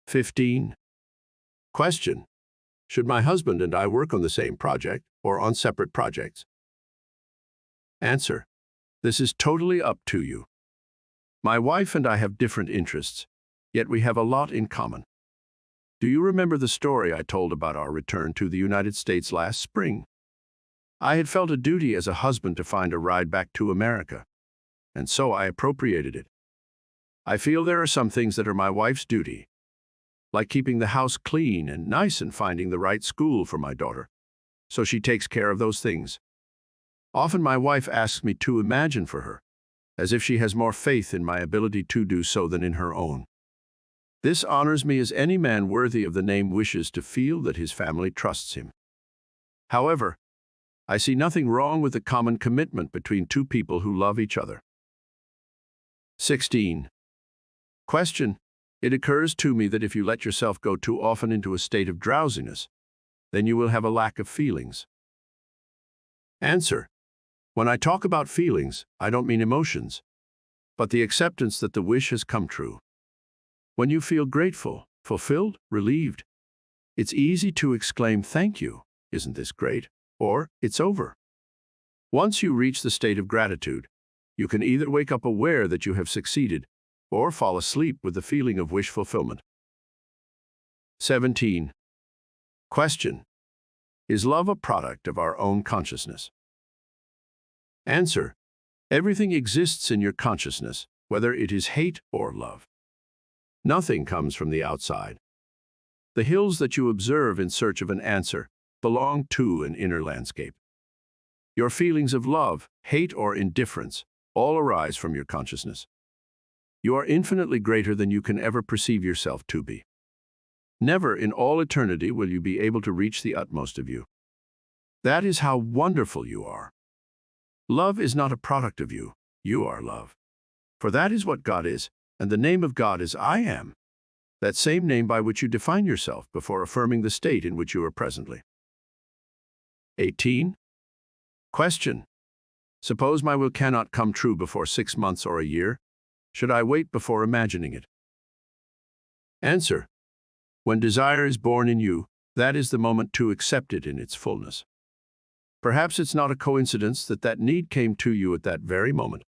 15. Question: should my husband and I work on the same project or on separate projects? Answer: this is totally up to you. My wife and I have different interests, yet we have a lot in common. Do you remember the story I told about our return to the United States last spring? I had felt a duty as a husband to find a ride back to America, and so I appropriated it. I feel there are some things that are my wife's duty, like keeping the house clean and nice and finding the right school for my daughter, so she takes care of those things. Often my wife asks me to imagine for her, as if she has more faith in my ability to do so than in her own. This honors me, as any man worthy of the name wishes to feel that his family trusts him. However, I see nothing wrong with the common commitment between two people who love each other. 16. Question: it occurs to me that if you let yourself go too often into a state of drowsiness, then you will have a lack of feelings. Answer: when I talk about feelings, I don't mean emotions, but the acceptance that the wish has come true. When you feel grateful, fulfilled, relieved, it's easy to exclaim, "Thank you, isn't this great?" or "It's over." Once you reach the state of gratitude, you can either wake up aware that you have succeeded or fall asleep with the feeling of wish fulfillment. 17. Question: is love a product of our own consciousness? Answer: everything exists in your consciousness, whether it is hate or love. Nothing comes from the outside. The hills that you observe in search of an answer belong to an inner landscape. Your feelings of love, hate, or indifference all arise from your consciousness. You are infinitely greater than you can ever perceive yourself to be. Never in all eternity will you be able to reach the utmost of you. That is how wonderful you are. Love is not a product of you. You are love. For that is what God is, and the name of God is I Am, that same name by which you define yourself before affirming the state in which you are presently. 18. Question: suppose my will cannot come true before 6 months or a year. Should I wait before imagining it? Answer: when desire is born in you, that is the moment to accept it in its fullness. Perhaps it's not a coincidence that that need came to you at that very moment.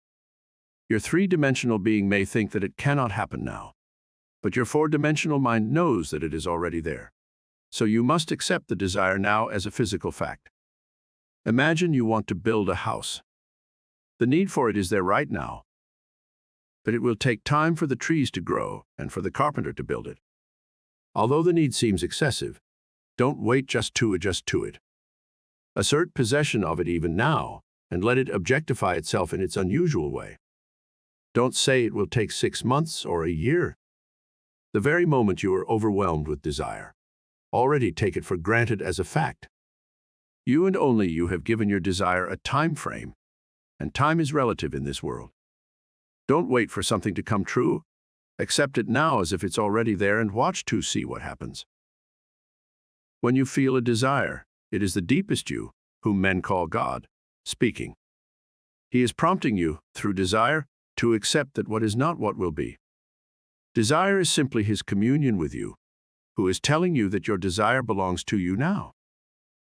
Your three-dimensional being may think that it cannot happen now, but your four-dimensional mind knows that it is already there. So you must accept the desire now as a physical fact. Imagine you want to build a house. The need for it is there right now, but it will take time for the trees to grow and for the carpenter to build it. Although the need seems excessive, don't wait just to adjust to it. Assert possession of it even now, and let it objectify itself in its unusual way. Don't say it will take 6 months or a year. The very moment you are overwhelmed with desire, already take it for granted as a fact. You and only you have given your desire a time frame, and time is relative in this world. Don't wait for something to come true. Accept it now as if it's already there and watch to see what happens. When you feel a desire, it is the deepest you, whom men call God, speaking. He is prompting you, through desire, to accept that what is not what will be. Desire is simply his communion with you, who is telling you that your desire belongs to you now.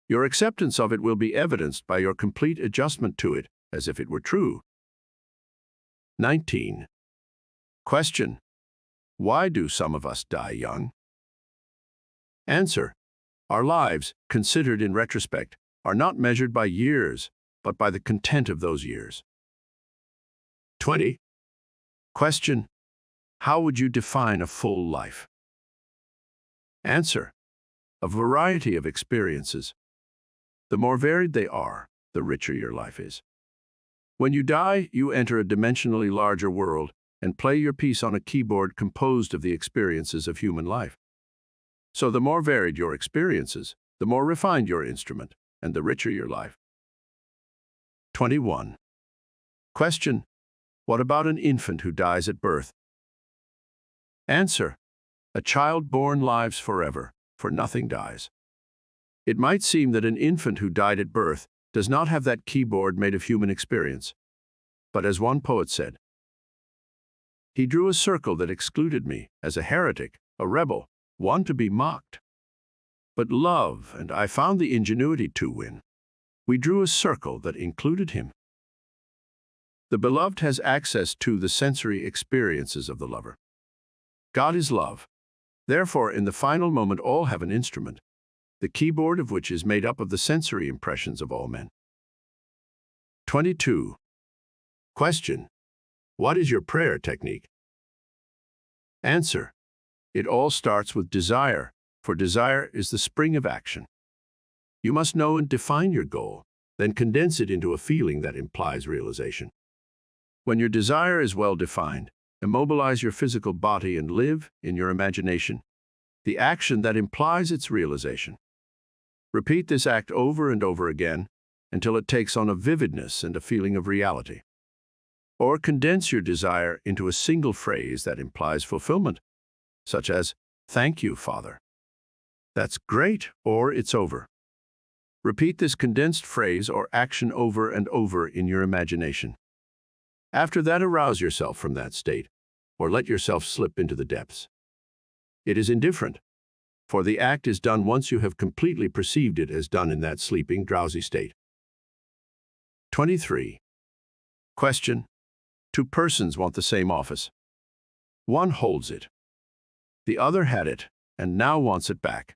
Your acceptance of it will be evidenced by your complete adjustment to it, as if it were true. 19. Question: why do some of us die young? Answer: our lives, considered in retrospect, are not measured by years, but by the content of those years. 20. Question: how would you define a full life? Answer: a variety of experiences. The more varied they are, the richer your life is. When you die, you enter a dimensionally larger world and play your piece on a keyboard composed of the experiences of human life. So the more varied your experiences, the more refined your instrument, and the richer your life. 21. Question: what about an infant who dies at birth? Answer: a child born lives forever, for nothing dies. It might seem that an infant who died at birth does not have that keyboard made of human experience. But as one poet said, "He drew a circle that excluded me, as a heretic, a rebel, one to be mocked. But love, and I found the ingenuity to win. We drew a circle that included him. The beloved has access to the sensory experiences of the lover. God is love. Therefore, in the final moment, all have an instrument, the keyboard of which is made up of the sensory impressions of all men. 22. Question: what is your prayer technique? Answer: it all starts with desire, for desire is the spring of action. You must know and define your goal, then condense it into a feeling that implies realization. When your desire is well defined, immobilize your physical body and live, in your imagination, the action that implies its realization. Repeat this act over and over again until it takes on a vividness and a feeling of reality. Or condense your desire into a single phrase that implies fulfillment, such as, "Thank you, Father." That's great, or it's over. Repeat this condensed phrase or action over and over in your imagination. After that, arouse yourself from that state, or let yourself slip into the depths. It is indifferent, for the act is done once you have completely perceived it as done in that sleeping, drowsy state. 23. Question: two persons want the same office. One holds it. The other had it, and now wants it back.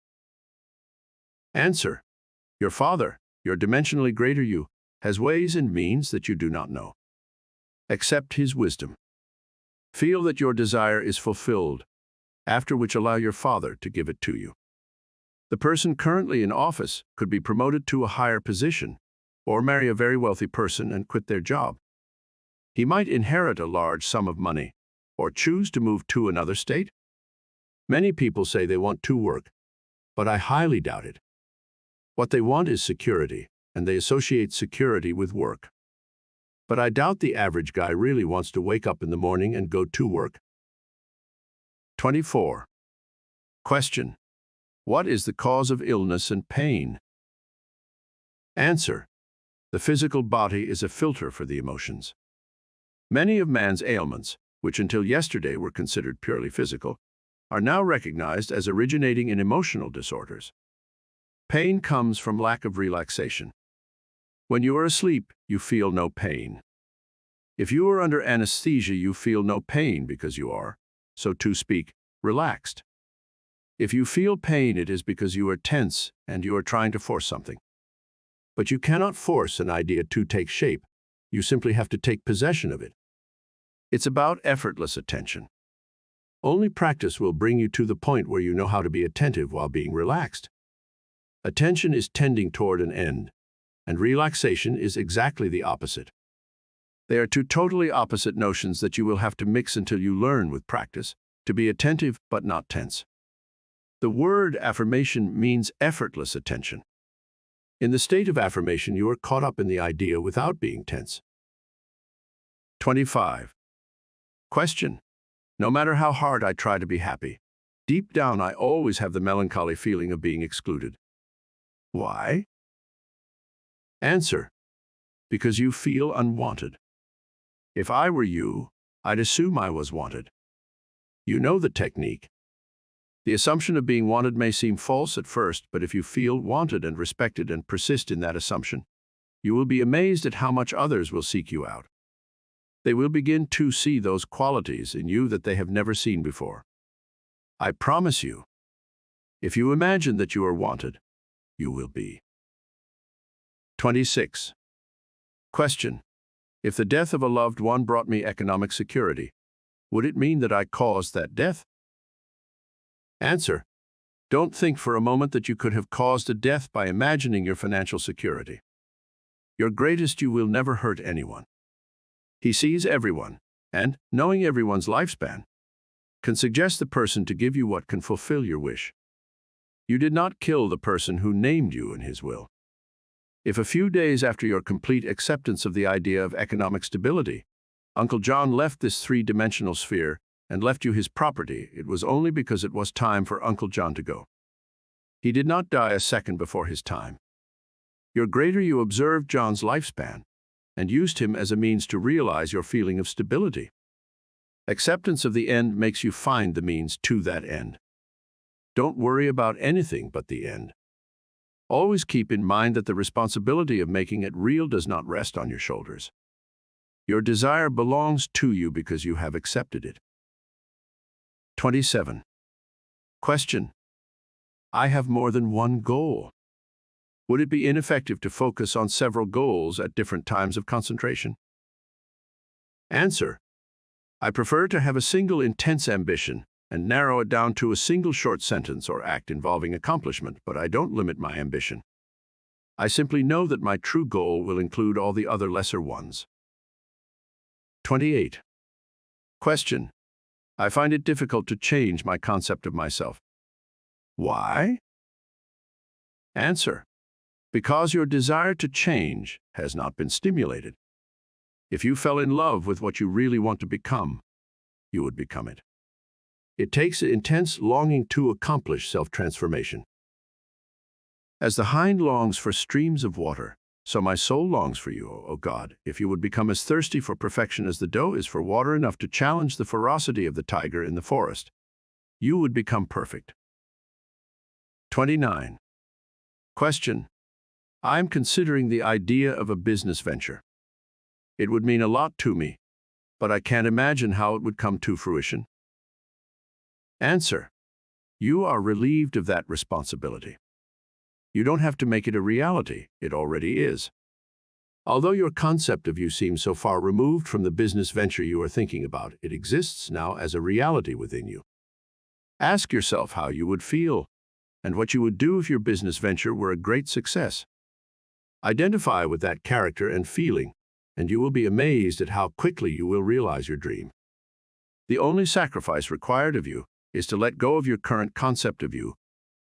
Answer: your Father, your dimensionally greater you, has ways and means that you do not know. Accept His wisdom. Feel that your desire is fulfilled, after which allow your Father to give it to you. The person currently in office could be promoted to a higher position, or marry a very wealthy person and quit their job. He might inherit a large sum of money, or choose to move to another state. Many people say they want to work, but I highly doubt it. What they want is security, and they associate security with work. But I doubt the average guy really wants to wake up in the morning and go to work. 24. Question: what is the cause of illness and pain? Answer: the physical body is a filter for the emotions. Many of man's ailments, which until yesterday were considered purely physical, are now recognized as originating in emotional disorders. Pain comes from lack of relaxation. When you are asleep, you feel no pain. If you are under anesthesia, you feel no pain because you are, so to speak, relaxed. If you feel pain, it is because you are tense and you are trying to force something. But you cannot force an idea to take shape. You simply have to take possession of it. It's about effortless attention. Only practice will bring you to the point where you know how to be attentive while being relaxed. Attention is tending toward an end, and relaxation is exactly the opposite. They are two totally opposite notions that you will have to mix until you learn with practice to be attentive but not tense. The word affirmation means effortless attention. In the state of affirmation, you are caught up in the idea without being tense. 25. Question: no matter how hard I try to be happy, deep down I always have the melancholy feeling of being excluded. Why? Answer: because you feel unwanted. If I were you, I'd assume I was wanted. You know the technique. The assumption of being wanted may seem false at first, but if you feel wanted and respected and persist in that assumption, you will be amazed at how much others will seek you out. They will begin to see those qualities in you that they have never seen before. I promise you, if you imagine that you are wanted, you will be. 26. Question: if the death of a loved one brought me economic security, would it mean that I caused that death? Answer: don't think for a moment that you could have caused a death by imagining your financial security. Your greatest you will never hurt anyone. He sees everyone, and, knowing everyone's lifespan, can suggest the person to give you what can fulfill your wish. You did not kill the person who named you in his will. If a few days after your complete acceptance of the idea of economic stability, Uncle John left this three-dimensional sphere and left you his property, it was only because it was time for Uncle John to go. He did not die a second before his time. Your greater you observed John's lifespan and used him as a means to realize your feeling of stability. Acceptance of the end makes you find the means to that end. Don't worry about anything but the end. Always keep in mind that the responsibility of making it real does not rest on your shoulders. Your desire belongs to you because you have accepted it. 27. Question. I have more than one goal. Would it be ineffective to focus on several goals at different times of concentration? Answer. I prefer to have a single intense ambition and narrow it down to a single short sentence or act involving accomplishment, but I don't limit my ambition. I simply know that my true goal will include all the other lesser ones. 28. Question. I find it difficult to change my concept of myself. Why? Answer. Because your desire to change has not been stimulated. If you fell in love with what you really want to become, you would become it. It takes intense longing to accomplish self-transformation. As the hind longs for streams of water, so my soul longs for you, O God. If you would become as thirsty for perfection as the doe is for water enough to challenge the ferocity of the tiger in the forest, you would become perfect. 29. Question. I'm considering the idea of a business venture. It would mean a lot to me, but I can't imagine how it would come to fruition. Answer. You are relieved of that responsibility. You don't have to make it a reality, it already is. Although your concept of you seems so far removed from the business venture you are thinking about, it exists now as a reality within you. Ask yourself how you would feel and what you would do if your business venture were a great success. Identify with that character and feeling, and you will be amazed at how quickly you will realize your dream. The only sacrifice required of you is to let go of your current concept of you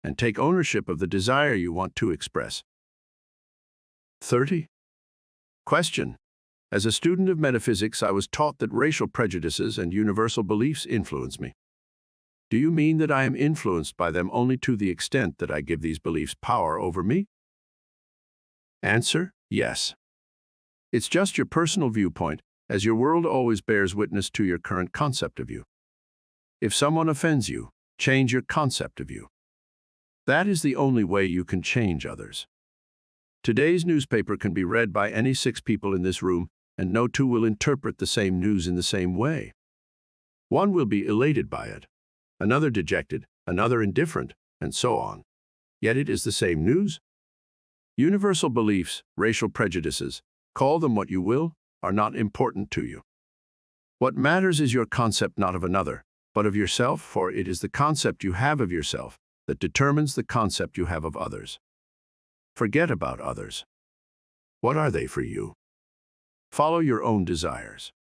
and take ownership of the desire you want to express. 30. Question. As a student of metaphysics, I was taught that racial prejudices and universal beliefs influence me. Do you mean that I am influenced by them only to the extent that I give these beliefs power over me? Answer. Yes. It's just your personal viewpoint, as your world always bears witness to your current concept of you. If someone offends you, change your concept of you. That is the only way you can change others. Today's newspaper can be read by any 6 people in this room, and no 2 will interpret the same news in the same way. One will be elated by it, another dejected, another indifferent, and so on. Yet it is the same news. Universal beliefs, racial prejudices, call them what you will, are not important to you. What matters is your concept not of another, but of yourself, for it is the concept you have of yourself that determines the concept you have of others. Forget about others. What are they for you? Follow your own desires.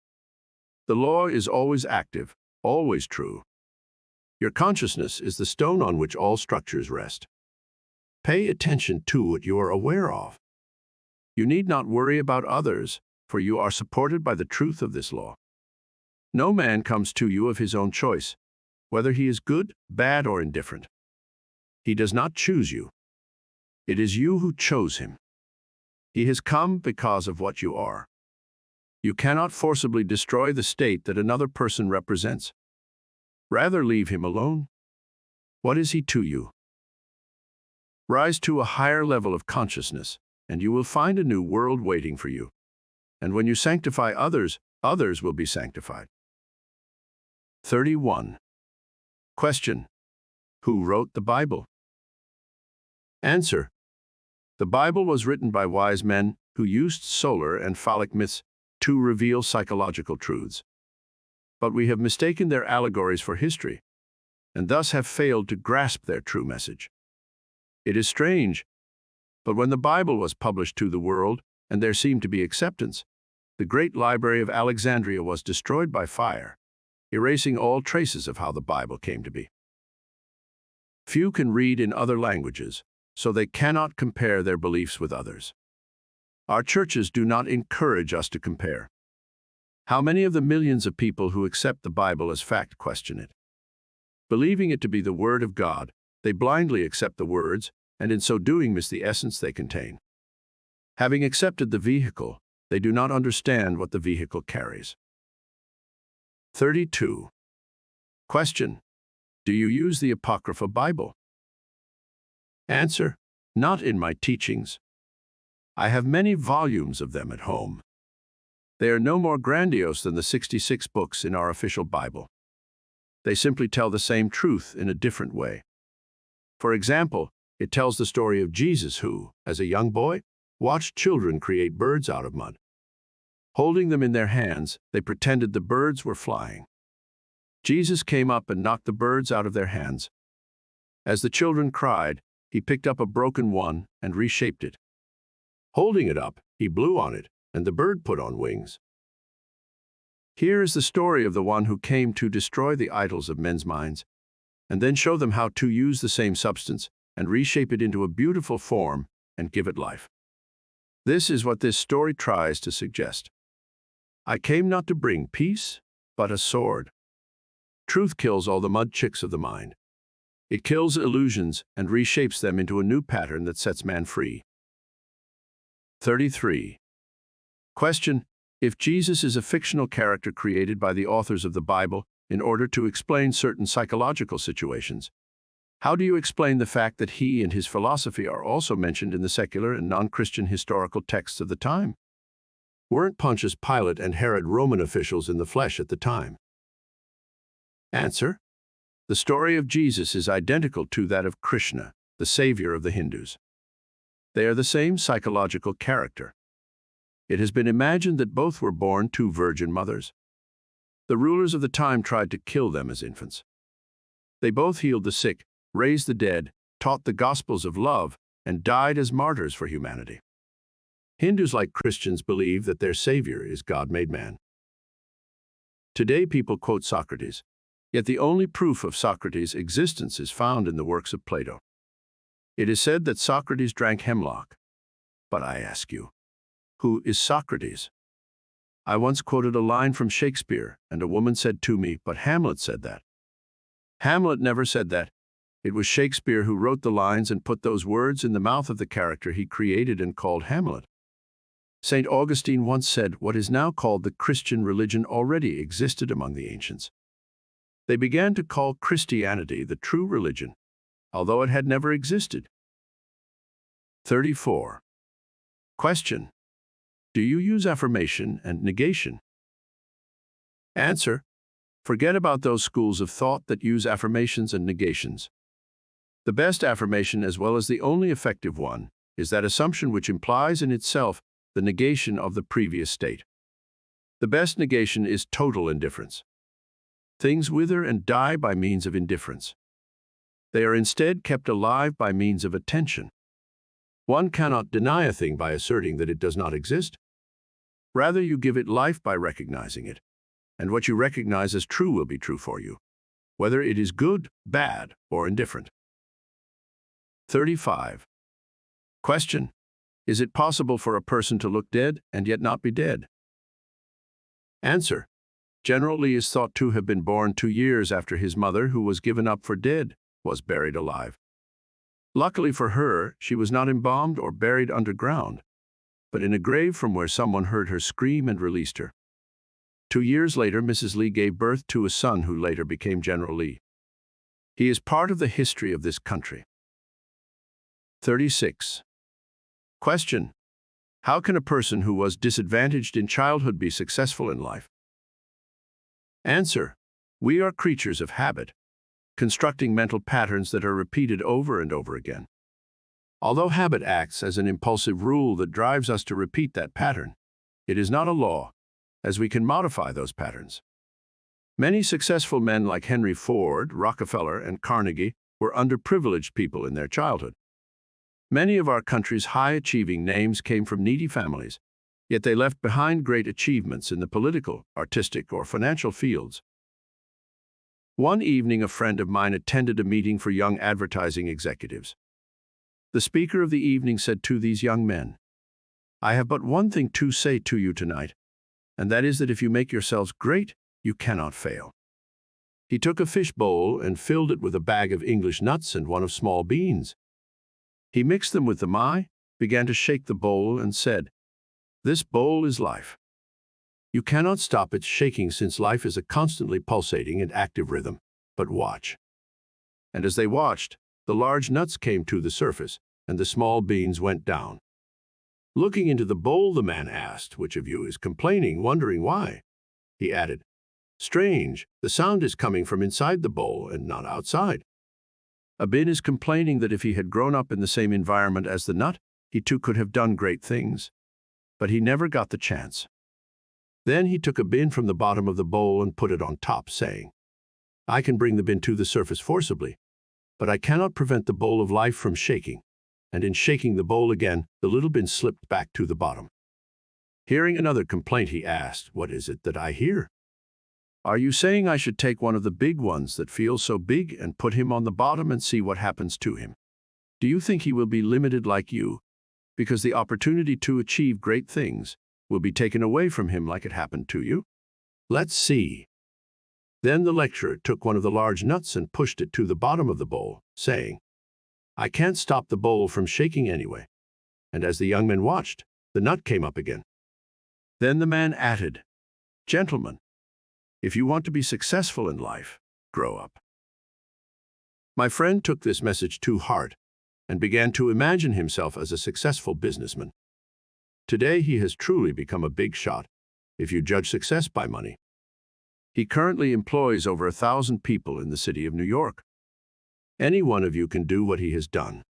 The law is always active, always true. Your consciousness is the stone on which all structures rest. Pay attention to what you are aware of. You need not worry about others, for you are supported by the truth of this law. No man comes to you of his own choice, whether he is good, bad, or indifferent. He does not choose you. It is you who chose him. He has come because of what you are. You cannot forcibly destroy the state that another person represents. Rather, leave him alone. What is he to you? Rise to a higher level of consciousness, and you will find a new world waiting for you. And when you sanctify others, others will be sanctified. 31. Question. Who wrote the Bible? Answer. The Bible was written by wise men who used solar and phallic myths to reveal psychological truths. But we have mistaken their allegories for history, and thus have failed to grasp their true message. It is strange, but when the Bible was published to the world, and there seemed to be acceptance, the great library of Alexandria was destroyed by fire, erasing all traces of how the Bible came to be. Few can read in other languages, so they cannot compare their beliefs with others. Our churches do not encourage us to compare. How many of the millions of people who accept the Bible as fact question it? Believing it to be the Word of God, they blindly accept the words, and in so doing miss the essence they contain. Having accepted the vehicle, they do not understand what the vehicle carries. 32. Question. Do you use the Apocrypha Bible? Answer: not in my teachings. I have many volumes of them at home. They are no more grandiose than the 66 books in our official Bible. They simply tell the same truth in a different way. For example, it tells the story of Jesus who, as a young boy, watched children create birds out of mud. Holding them in their hands, they pretended the birds were flying. Jesus came up and knocked the birds out of their hands. As the children cried, he picked up a broken one and reshaped it. Holding it up, he blew on it, and the bird put on wings. Here is the story of the one who came to destroy the idols of men's minds, and then show them how to use the same substance and reshape it into a beautiful form and give it life. This is what this story tries to suggest. I came not to bring peace, but a sword. Truth kills all the mud chicks of the mind. It kills illusions and reshapes them into a new pattern that sets man free. 33. Question: if Jesus is a fictional character created by the authors of the Bible in order to explain certain psychological situations, how do you explain the fact that he and his philosophy are also mentioned in the secular and non-Christian historical texts of the time? Weren't Pontius Pilate and Herod Roman officials in the flesh at the time? Answer: the story of Jesus is identical to that of Krishna, the savior of the Hindus. They are the same psychological character. It has been imagined that both were born to virgin mothers. The rulers of the time tried to kill them as infants. They both healed the sick, raised the dead, taught the gospels of love, and died as martyrs for humanity. Hindus, like Christians, believe that their savior is God-made man. Today people quote Socrates, yet the only proof of Socrates' existence is found in the works of Plato. It is said that Socrates drank hemlock. But I ask you, who is Socrates? I once quoted a line from Shakespeare, and a woman said to me, but Hamlet said that. Hamlet never said that. It was Shakespeare who wrote the lines and put those words in the mouth of the character he created and called Hamlet. St. Augustine once said, what is now called the Christian religion already existed among the ancients. They began to call Christianity the true religion, although it had never existed. 34. Question: do you use affirmation and negation? Answer: forget about those schools of thought that use affirmations and negations. The best affirmation, as well as the only effective one, is that assumption which implies in itself the negation of the previous state. The best negation is total indifference. Things wither and die by means of indifference. They are instead kept alive by means of attention. One cannot deny a thing by asserting that it does not exist. Rather, you give it life by recognizing it, and what you recognize as true will be true for you, whether it is good, bad, or indifferent. 35. Question: is it possible for a person to look dead and yet not be dead? Answer: General Lee is thought to have been born 2 years after his mother, who was given up for dead, was buried alive. Luckily for her, she was not embalmed or buried underground, but in a grave from where someone heard her scream and released her. 2 years later, Mrs. Lee gave birth to a son who later became General Lee. He is part of the history of this country. 36. Question: how can a person who was disadvantaged in childhood be successful in life? Answer: we are creatures of habit, constructing mental patterns that are repeated over and over again. Although habit acts as an impulsive rule that drives us to repeat that pattern, it is not a law, as we can modify those patterns. Many successful men like Henry Ford, Rockefeller, and Carnegie were underprivileged people in their childhood. Many of our country's high-achieving names came from needy families, yet they left behind great achievements in the political, artistic, or financial fields. One evening, a friend of mine attended a meeting for young advertising executives. The speaker of the evening said to these young men, "I have but one thing to say to you tonight, and that is that if you make yourselves great, you cannot fail." He took a fish bowl and filled it with a bag of English nuts and one of small beans. He mixed them with the my, began to shake the bowl, and said, "This bowl is life. You cannot stop its shaking, since life is a constantly pulsating and active rhythm. But watch. and as they watched, the large nuts came to the surface, and the small beans went down. Looking into the bowl, the man asked, "Which of you is complaining, wondering why?" He added, "Strange, the sound is coming from inside the bowl and not outside." Abin is complaining that if he had grown up in the same environment as the nut, he too could have done great things. But he never got the chance. Then he took a bin from the bottom of the bowl and put it on top, saying, "I can bring the bin to the surface forcibly, but I cannot prevent the bowl of life from shaking." And in shaking the bowl again, the little bin slipped back to the bottom. Hearing another complaint, he asked, "What is it that I hear?" "Are you saying I should take one of the big ones that feels so big and put him on the bottom and see what happens to him? Do you think he will be limited like you, because the opportunity to achieve great things will be taken away from him like it happened to you? Let's see." Then the lecturer took one of the large nuts and pushed it to the bottom of the bowl, saying, "I can't stop the bowl from shaking anyway." And as the young men watched, the nut came up again. Then the man added, "Gentlemen, if you want to be successful in life, grow up." My friend took this message to heart and began to imagine himself as a successful businessman. Today he has truly become a big shot, if you judge success by money. He currently employs over 1,000 people in the city of New York. Any one of you can do what he has done.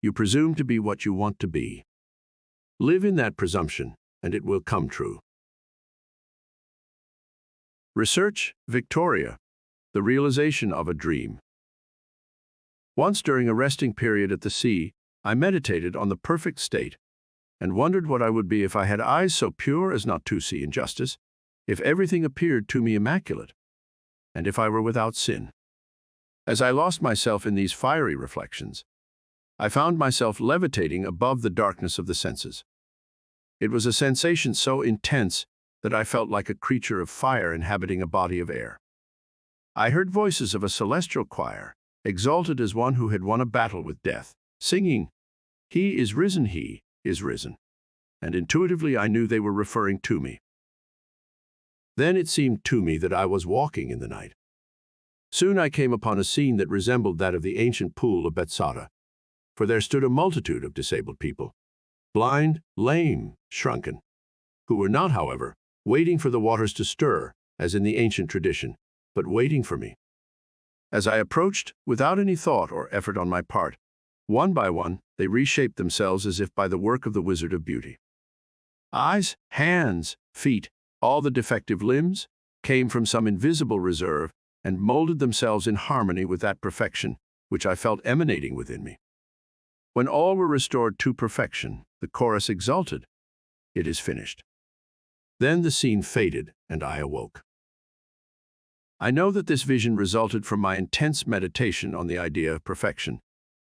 You presume to be what you want to be. Live in that presumption, and it will come true. Research, Victoria, the realization of a dream. Once during a resting period at the sea, I meditated on the perfect state and wondered what I would be if I had eyes so pure as not to see injustice, if everything appeared to me immaculate, and if I were without sin. As I lost myself in these fiery reflections, I found myself levitating above the darkness of the senses. It was a sensation so intense that I felt like a creature of fire inhabiting a body of air. I heard voices of a celestial choir, exalted as one who had won a battle with death, singing, "He is risen, he is risen." And intuitively I knew they were referring to me. Then it seemed to me that I was walking in the night. Soon I came upon a scene that resembled that of the ancient pool of Bethsaida, for there stood a multitude of disabled people, blind, lame, shrunken, who were not, however, waiting for the waters to stir, as in the ancient tradition, but waiting for me. As I approached, without any thought or effort on my part, one by one, they reshaped themselves as if by the work of the wizard of beauty. Eyes, hands, feet, all the defective limbs, came from some invisible reserve and molded themselves in harmony with that perfection which I felt emanating within me. When all were restored to perfection, the chorus exulted, "It is finished." Then the scene faded, and I awoke. I know that this vision resulted from my intense meditation on the idea of perfection,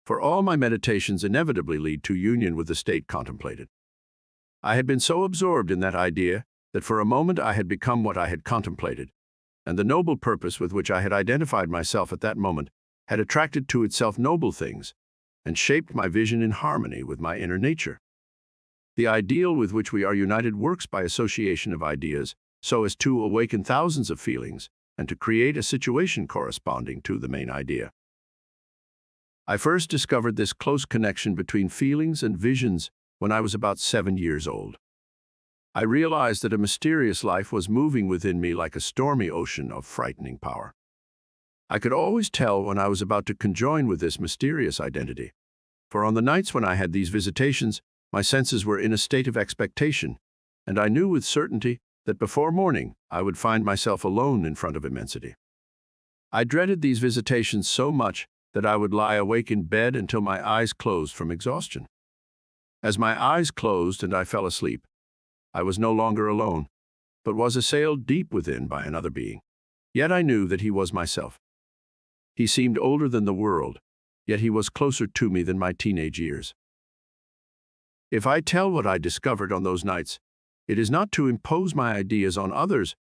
for all my meditations inevitably lead to union with the state contemplated. I had been so absorbed in that idea that for a moment I had become what I had contemplated, and the noble purpose with which I had identified myself at that moment had attracted to itself noble things and shaped my vision in harmony with my inner nature. The ideal with which we are united works by association of ideas so as to awaken thousands of feelings and to create a situation corresponding to the main idea. I first discovered this close connection between feelings and visions when I was about 7 years old. I realized that a mysterious life was moving within me like a stormy ocean of frightening power. I could always tell when I was about to conjoin with this mysterious identity, for on the nights when I had these visitations, my senses were in a state of expectation, and I knew with certainty that before morning I would find myself alone in front of immensity. I dreaded these visitations so much that I would lie awake in bed until my eyes closed from exhaustion. As my eyes closed and I fell asleep, I was no longer alone, but was assailed deep within by another being. Yet I knew that he was myself. He seemed older than the world, yet he was closer to me than my teenage years. If I tell what I discovered on those nights, it is not to impose my ideas on others,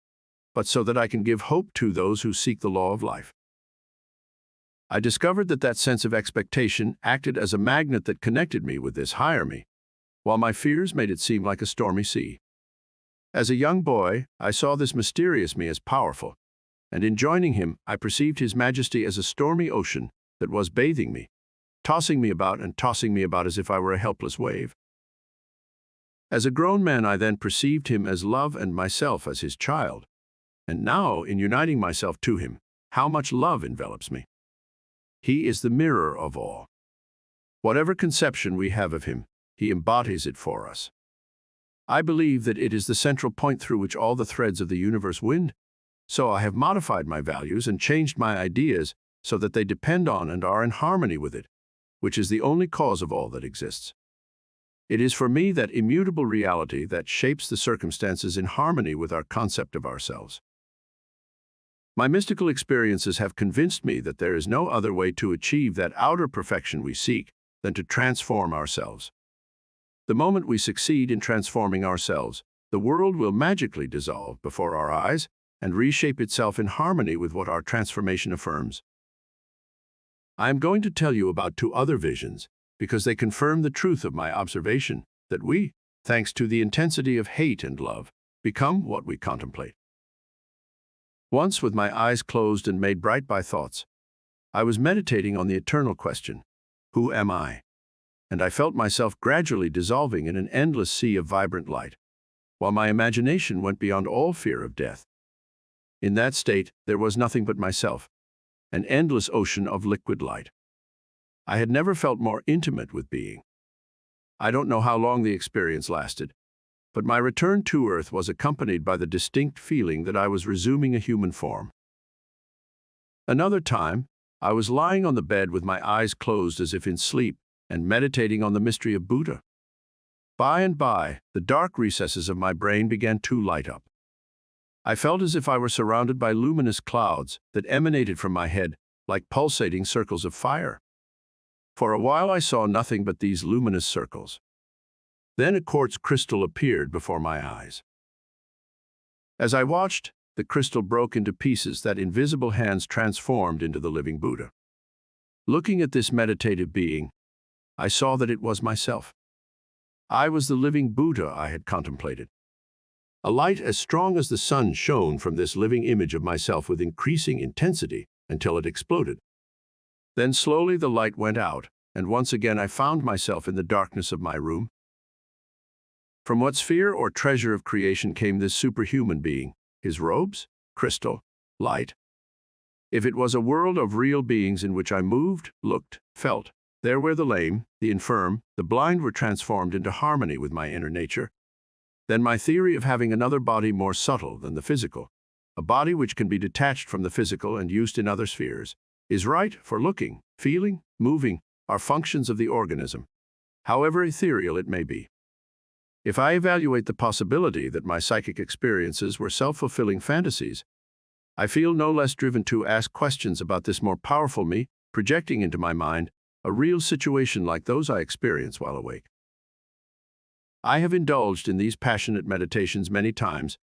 but so that I can give hope to those who seek the law of life. I discovered that sense of expectation acted as a magnet that connected me with this higher me, while my fears made it seem like a stormy sea. As a young boy, I saw this mysterious me as powerful, and in joining him, I perceived his majesty as a stormy ocean that was bathing me, tossing me about and tossing me about as if I were a helpless wave. As a grown man, I then perceived him as love and myself as his child, and now, in uniting myself to him, how much love envelops me. He is the mirror of all. Whatever conception we have of him, he embodies it for us. I believe that it is the central point through which all the threads of the universe wind, so I have modified my values and changed my ideas so that they depend on and are in harmony with it, which is the only cause of all that exists. It is for me that immutable reality that shapes the circumstances in harmony with our concept of ourselves. My mystical experiences have convinced me that there is no other way to achieve that outer perfection we seek than to transform ourselves. The moment we succeed in transforming ourselves, the world will magically dissolve before our eyes and reshape itself in harmony with what our transformation affirms. I am going to tell you about two other visions because they confirm the truth of my observation that we, thanks to the intensity of hate and love, become what we contemplate. Once, with my eyes closed and made bright by thoughts, I was meditating on the eternal question, who am I? And I felt myself gradually dissolving in an endless sea of vibrant light, while my imagination went beyond all fear of death. In that state, there was nothing but myself, an endless ocean of liquid light. I had never felt more intimate with being. I don't know how long the experience lasted, but my return to Earth was accompanied by the distinct feeling that I was resuming a human form. Another time, I was lying on the bed with my eyes closed as if in sleep and meditating on the mystery of Buddha. By and by, the dark recesses of my brain began to light up. I felt as if I were surrounded by luminous clouds that emanated from my head like pulsating circles of fire. For a while I saw nothing but these luminous circles. Then a quartz crystal appeared before my eyes. As I watched, the crystal broke into pieces that invisible hands transformed into the living Buddha. Looking at this meditative being, I saw that it was myself. I was the living Buddha I had contemplated. A light as strong as the sun shone from this living image of myself with increasing intensity until it exploded. Then slowly the light went out, and once again I found myself in the darkness of my room. From what sphere or treasure of creation came this superhuman being? His robes? Crystal? Light? If it was a world of real beings in which I moved, looked, felt, there where the lame, the infirm, the blind were transformed into harmony with my inner nature, then my theory of having another body more subtle than the physical, a body which can be detached from the physical and used in other spheres, is right, for looking, feeling, moving are functions of the organism, however ethereal it may be. If I evaluate the possibility that my psychic experiences were self-fulfilling fantasies, I feel no less driven to ask questions about this more powerful me, projecting into my mind a real situation like those I experience while awake. I have indulged in these passionate meditations many times,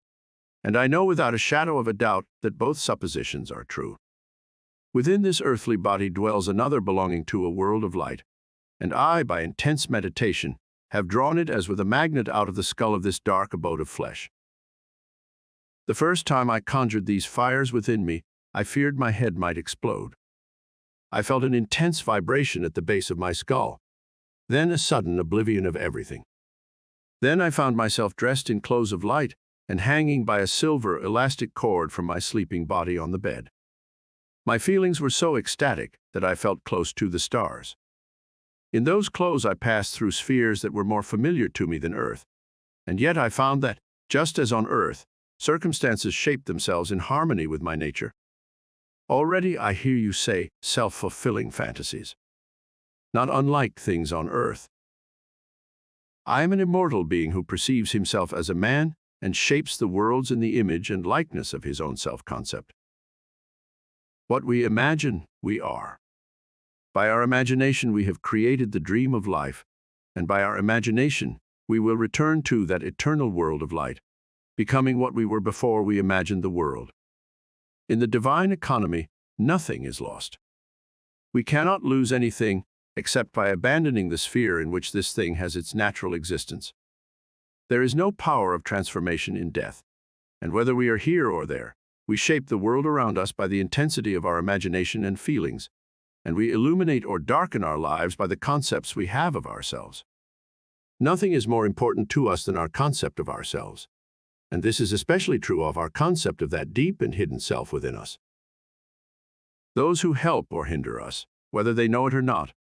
and I know without a shadow of a doubt that both suppositions are true. Within this earthly body dwells another belonging to a world of light, and I, by intense meditation, have drawn it as with a magnet out of the skull of this dark abode of flesh. The first time I conjured these fires within me, I feared my head might explode. I felt an intense vibration at the base of my skull, then a sudden oblivion of everything. Then I found myself dressed in clothes of light and hanging by a silver elastic cord from my sleeping body on the bed. My feelings were so ecstatic that I felt close to the stars. In those clothes I passed through spheres that were more familiar to me than Earth, and yet I found that, just as on Earth, circumstances shaped themselves in harmony with my nature. Already I hear you say self-fulfilling fantasies. Not unlike things on Earth. I am an immortal being who perceives himself as a man and shapes the worlds in the image and likeness of his own self-concept. What we imagine, we are. By our imagination we have created the dream of life, and by our imagination we will return to that eternal world of light, becoming what we were before we imagined the world. In the divine economy, nothing is lost. We cannot lose anything except by abandoning the sphere in which this thing has its natural existence. There is no power of transformation in death, and whether we are here or there, We shape the world around us by the intensity of our imagination and feelings, and we illuminate or darken our lives by the concepts we have of ourselves. Nothing is more important to us than our concept of ourselves, and this is especially true of our concept of that deep and hidden self within us. Those who help or hinder us, whether they know it or not,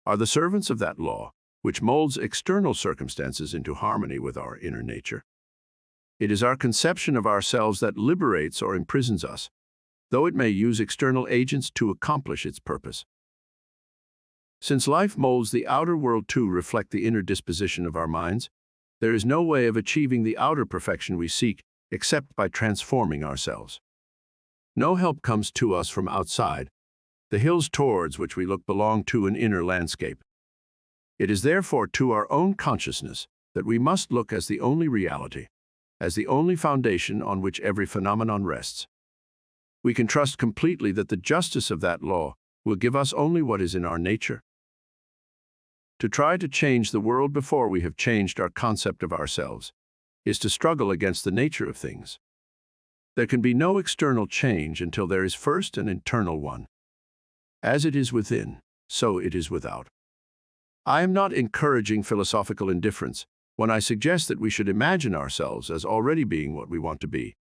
are the servants of that law, which molds external circumstances into harmony with our inner nature. It is our conception of ourselves that liberates or imprisons us, though it may use external agents to accomplish its purpose. Since life molds the outer world to reflect the inner disposition of our minds, there is no way of achieving the outer perfection we seek except by transforming ourselves. No help comes to us from outside. The hills towards which we look belong to an inner landscape. It is therefore to our own consciousness that we must look as the only reality, as the only foundation on which every phenomenon rests. We can trust completely that the justice of that law will give us only what is in our nature. To try to change the world before we have changed our concept of ourselves is to struggle against the nature of things. There can be no external change until there is first an internal one. As it is within, so it is without. I am not encouraging philosophical indifference when I suggest that we should imagine ourselves as already being what we want to be,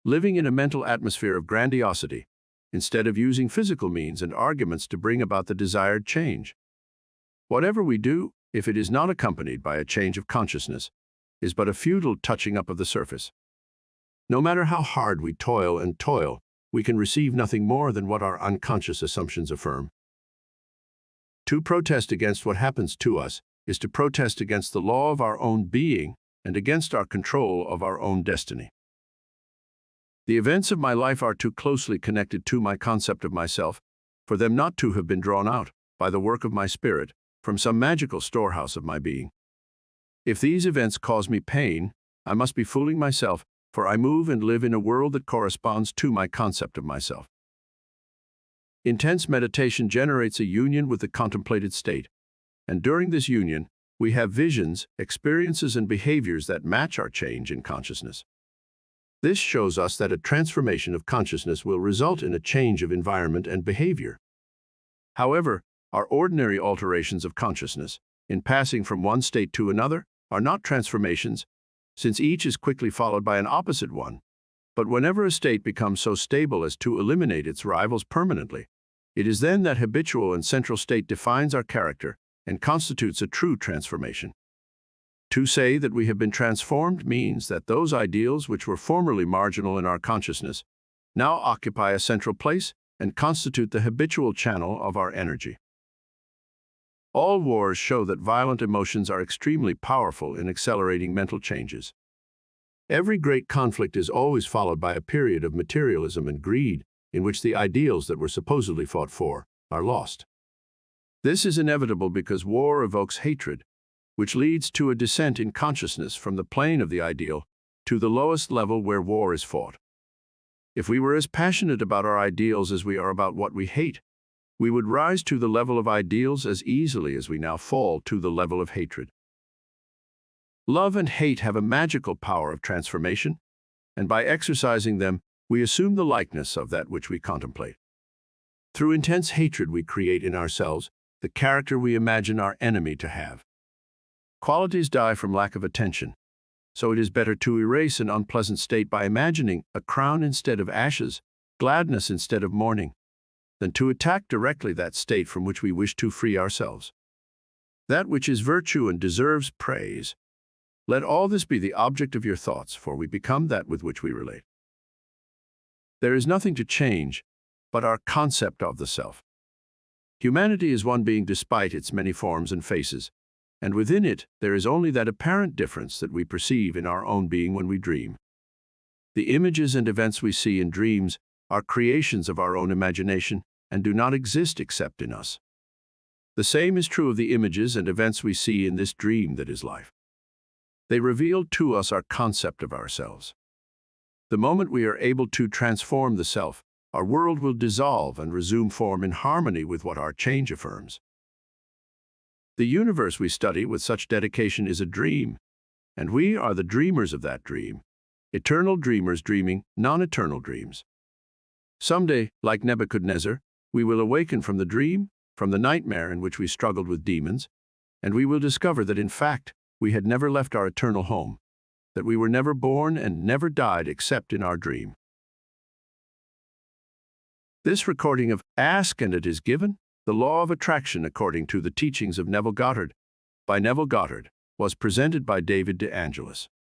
living in a mental atmosphere of grandiosity, instead of using physical means and arguments to bring about the desired change. Whatever we do, if it is not accompanied by a change of consciousness, is but a futile touching up of the surface. No matter how hard we toil, we can receive nothing more than what our unconscious assumptions affirm. To protest against what happens to us is to protest against the law of our own being and against our control of our own destiny. The events of my life are too closely connected to my concept of myself for them not to have been drawn out, by the work of my spirit, from some magical storehouse of my being. If these events cause me pain, I must be fooling myself, for I move and live in a world that corresponds to my concept of myself. Intense meditation generates a union with the contemplated state, and during this union, we have visions, experiences, and behaviors that match our change in consciousness. This shows us that a transformation of consciousness will result in a change of environment and behavior. However, our ordinary alterations of consciousness, in passing from one state to another, are not transformations, since each is quickly followed by an opposite one. But whenever a state becomes so stable as to eliminate its rivals permanently, it is then that habitual and central state defines our character and constitutes a true transformation. To say that we have been transformed means that those ideals which were formerly marginal in our consciousness now occupy a central place and constitute the habitual channel of our energy. All wars show that violent emotions are extremely powerful in accelerating mental changes. Every great conflict is always followed by a period of materialism and greed in which the ideals that were supposedly fought for are lost. This is inevitable because war evokes hatred, which leads to a descent in consciousness from the plane of the ideal to the lowest level where war is fought. If we were as passionate about our ideals as we are about what we hate, we would rise to the level of ideals as easily as we now fall to the level of hatred. Love and hate have a magical power of transformation, and by exercising them, we assume the likeness of that which we contemplate. Through intense hatred, we create in ourselves the character we imagine our enemy to have. Qualities die from lack of attention, so it is better to erase an unpleasant state by imagining a crown instead of ashes, gladness instead of mourning, than to attack directly that state from which we wish to free ourselves. That which is virtue and deserves praise. Let all this be the object of your thoughts, for we become that with which we relate. There is nothing to change but our concept of the self. Humanity is one being despite its many forms and faces, and within it there is only that apparent difference that we perceive in our own being when we dream. The images and events we see in dreams are creations of our own imagination and do not exist except in us. The same is true of the images and events we see in this dream that is life. They reveal to us our concept of ourselves. The moment we are able to transform the self, our world will dissolve and resume form in harmony with what our change affirms. The universe we study with such dedication is a dream, and we are the dreamers of that dream, eternal dreamers dreaming non-eternal dreams. Someday, like Nebuchadnezzar, we will awaken from the dream, from the nightmare in which we struggled with demons, and we will discover that in fact, we had never left our eternal home, that we were never born and never died except in our dream. This recording of Ask and It Is Given, The Law of Attraction According to the Teachings of Neville Goddard, by Neville Goddard, was presented by David De Angelis.